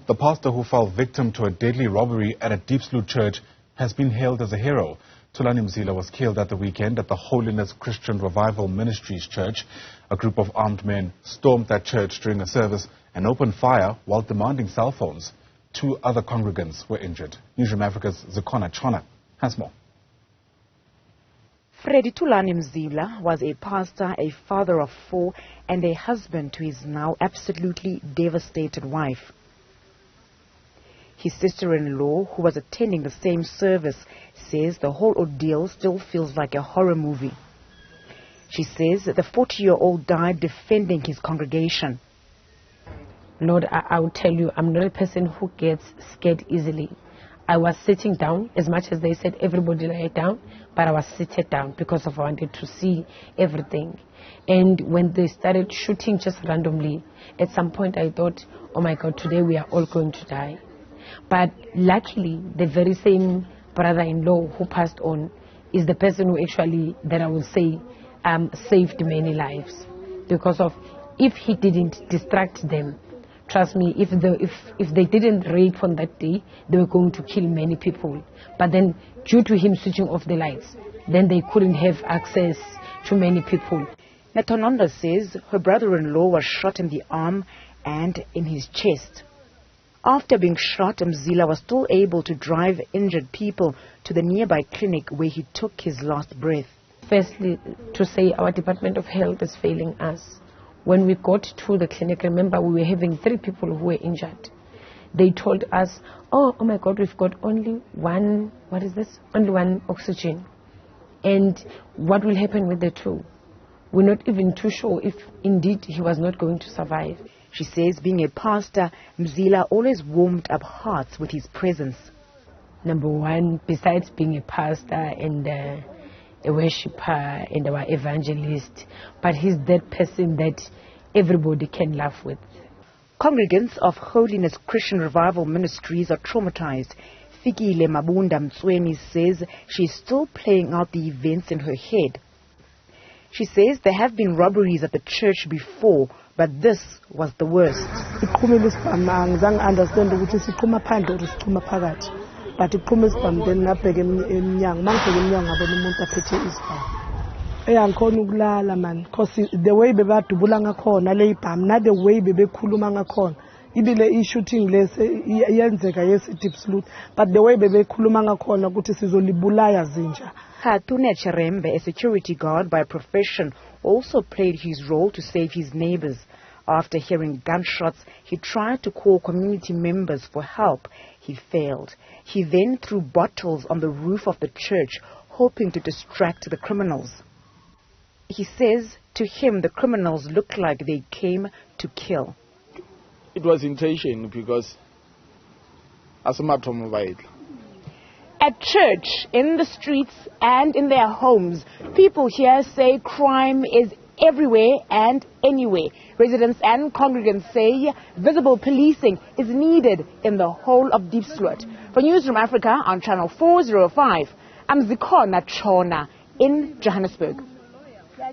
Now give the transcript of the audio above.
The pastor who fell victim to a deadly robbery at a Diepsloot church has been hailed as a hero. Thulani Mzila was killed at the weekend at the Holliness Christian Revival Ministries church. A group of armed men stormed that church during a service and opened fire while demanding cell phones. 2 other congregants were injured. Newzroom Afrika's Zikhona Tshona has more. Thulani Mzila was a pastor, a father of 4, and a husband to his now absolutely devastated wife. His sister-in-law, who was attending the same service, says the whole ordeal still feels like a horror movie. She says the 40-year-old died defending his congregation. Lord, I will tell you, I'm not a person who gets scared easily. I was sitting down, as much as they said everybody lie down, but I was seated down because I wanted to see everything. And when they started shooting just randomly, at some point I thought, oh my God, today we are all going to die. But luckily, the very same brother-in-law who passed on is the person who actually, that I will say, saved many lives. Because of, if he didn't distract them, trust me, if they didn't rape on that day, they were going to kill many people. But then, due to him switching off the lights, then they couldn't have access to many people. Natononda says her brother-in-law was shot in the arm and in his chest. After being shot, Mzila was still able to drive injured people to the nearby clinic where he took his last breath. Firstly, to say our Department of Health is failing us. When we got to the clinic, remember, we were having 3 people who were injured. They told us, oh my God, we've got only one, only one oxygen. And what will happen with the 2? We're not even too sure if indeed he was not going to survive. She says being a pastor, Mzila always warmed up hearts with his presence. Number 1, besides being a pastor and a worshipper and our evangelist, but he's that person that everybody can laugh with. Congregants of Holliness Christian Revival Ministries are traumatized. Fikile Mabunda Mtsweni says she's still playing out the events in her head. She says there have been robberies at the church before, but this was the worst. But iqhuma then nabheke emnyango mangibheke emnyango ngabona umuntu aphethe isibhamu angikhona ukulala man, because the way bebadubula ngakhona le ibhamu na the way bebekhuluma ngakhona ibile i-shooting lese iyenzeka Diepsloot, but the way bebekhuluma ngakhona ukuthi sizolibulaya zinja. Hatune Cherembe, a security guard by profession, also played his role to save his neighbors. After hearing gunshots, he tried to call community members for help. He failed. He then threw bottles on the roof of the church, hoping to distract the criminals. He says to him the criminals looked like they came to kill. It was intention because as a automobile. At church, in the streets and in their homes, people here say crime is everywhere and anywhere. Residents and congregants say visible policing is needed in the whole of Diepsloot. For Newzroom Afrika on channel 405, I'm Zikhona Tshona in Johannesburg.